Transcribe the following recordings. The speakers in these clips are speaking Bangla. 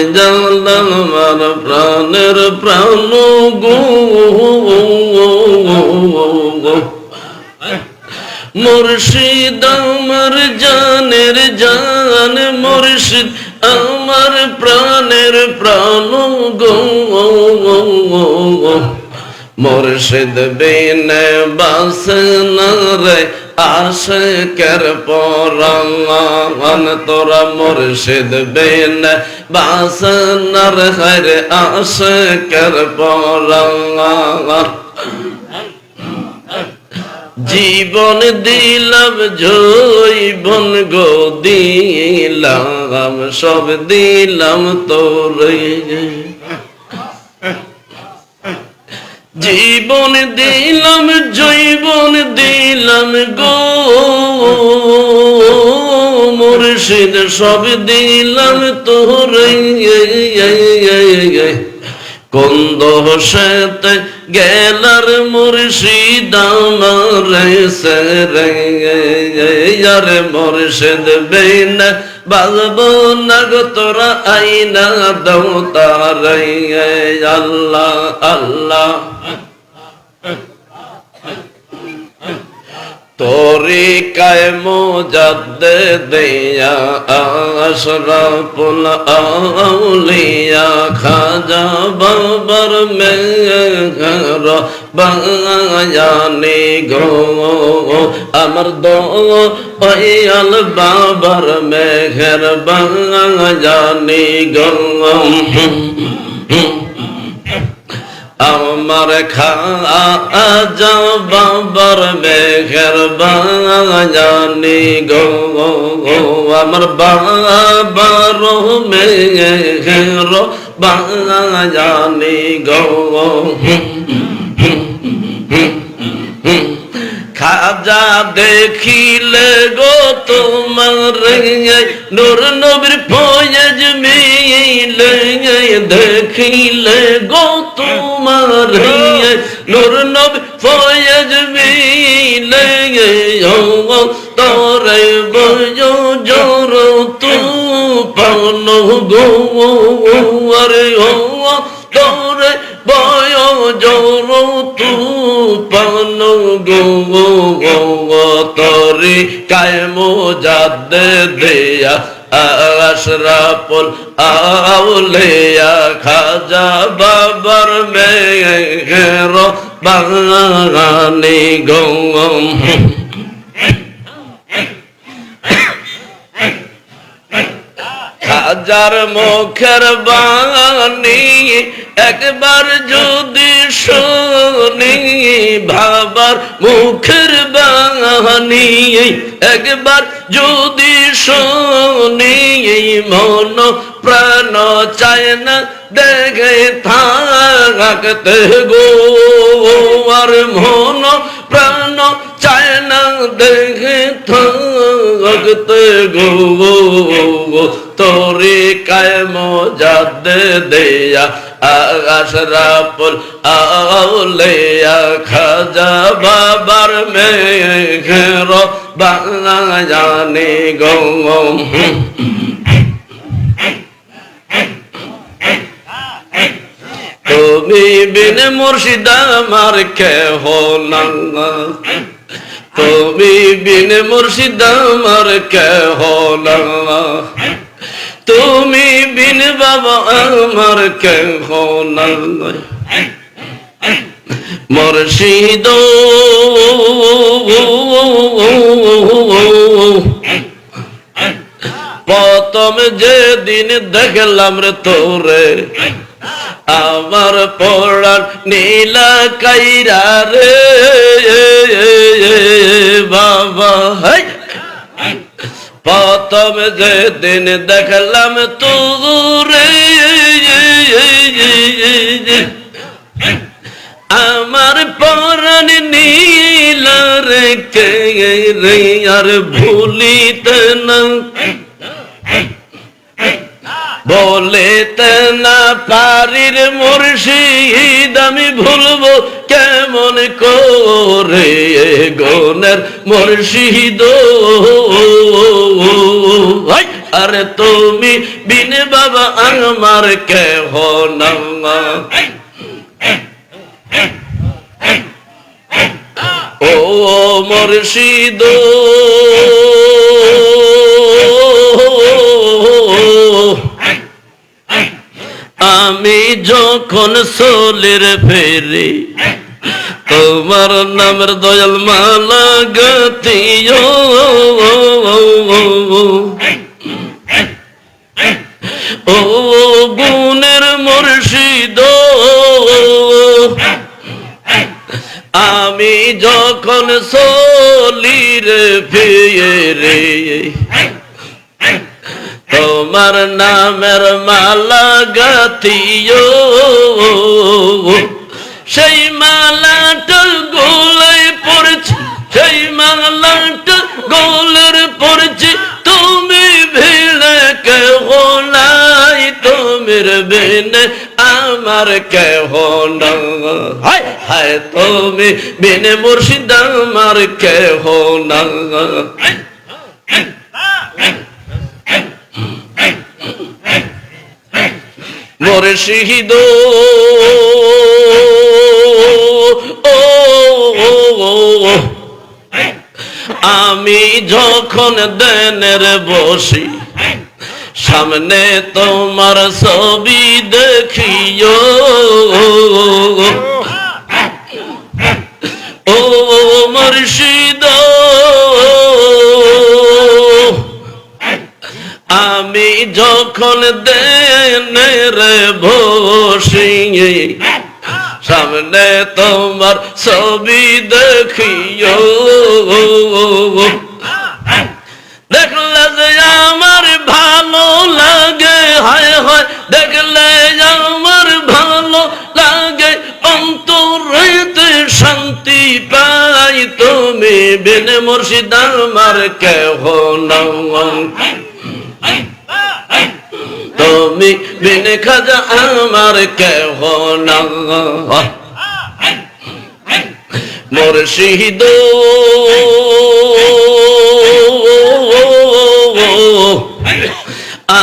দয়াল আমার প্রাণের প্রাণ গো মুর্শিদ আমার জানের জান মুর্শিদ আমার প্রাণের প্রাণ গো মুর্শিদ বিনে বাসে না রে আশিকের পরাণ তোরা মুর্শিদ বিনে বাসে না রে আশিকের পরাণ জীবন দিলাম জৈবন গো দিলাম সব দিলাম তোরে জীবন দিলাম জৈবন দিলাম গো মুর্শিদ সব দিলাম তোরে কোন দোষেতে গেলার মুর্শিদ আমার সেরে আরে মুর্শিদ বিনা বাজবো না গো তোরা আইনা দাও তারে আল্লাহ আল্লাহ তরিকায় মুজাদ্দিদিয়া আশরাফুল আউলিয়া খাজা বাবার মেহর বায়ানি গো আমার দয়াল বাবার মেহর বায়ানি গো আমার খাজা বাবার মেঘের বায়ানি গো আমার বাবার মেঘের বায়ানি গো খাজা দেখিলে গো তোমার নূর নবীর ফয়েজ মিলে দেখিলে গো তোমার নূর নবীর ফয়েজ মিলে তোরে বজো জোর তু পান গো আরে তোরে বয় জোর তু পান গো তোরে কায় মুজাদ্দিদিয়া আশরাফুল আউলিয়া খাজা বাবার মেহের বাগানি গো হাজার মুখের বাণী একবার যদি শুনি বাবার মুখের বাণী একবার যদি শুনি মন প্রাণ চায় না দেখে থাকতে গো আর মন প্রাণ চায় না দেখে থাকতে গো তোরে কায় মুজাদ্দিদিয়া আশরাফুল আউলিয়া খাজা বাবার মেঘের বায়ানি গো তুমি বিন মুর্শিদ আমার কেহ না তুমি বিন মুর্শিদ আমার কেহ না তুমি বিন বাবা আমার কেহ না মুর্শিদ প্রথম যেদিন দেখলাম রে তোরে আমার পড়ার নীলা কাইরা রে বাবা প্রথম যেদিন দেখলাম তোরে আমার পরাণ নীলা রে কে রে আর ভুলিতে না বলেতে না পারির মুর্শিদ আমি ভুলবো কেমন করে গনের মুর্শিদ আরে তুমি বিনে বাবা আমার কেহ নাই। ও মুর্শিদ আমি যখন সোলের ফেরি তোমার নামের দয়াল মালা গাতিও ও গুণের মুর্শিদ আমি যখন সোলির ফেরে তোমার নামের মালা গাতিও সেই মালাটা গলায় পড়ছে সেই মালাটা গলার পড়ছে তুমি ভিড়ে কেহ নাই তোমার বিনে আমার কেহ নাই হায় তুমি বিনে মুর্শিদ আমার কেহ নাই মুর্শিদ আমি যখন দেনের বসি সামনে তোমার ছবি দেখিও ও মুর্শিদ আমি যখন দেনের বসি সামনে তোমার ছবি দেখিও দেখলে যে আমার ভালো লাগে হায় হায় দেখলে আমার ভালো লাগে অন্তরেতে শান্তি পাই তুমি বিনে মুর্শিদ আমার কেহ নাই তুমি বিনে খাজা আমার কেহ নাই মুর্শিদ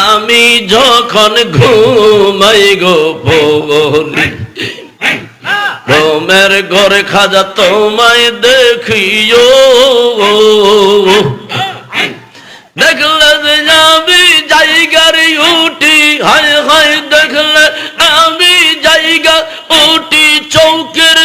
আমি যখন ঘুমাই গো বলি রোমের ঘরে খাজা তোমায় দেখিও দেখলে যে আমি জায়গার উঠি হায় হায় দেখলে আমি জায়গা উঠি চৌকের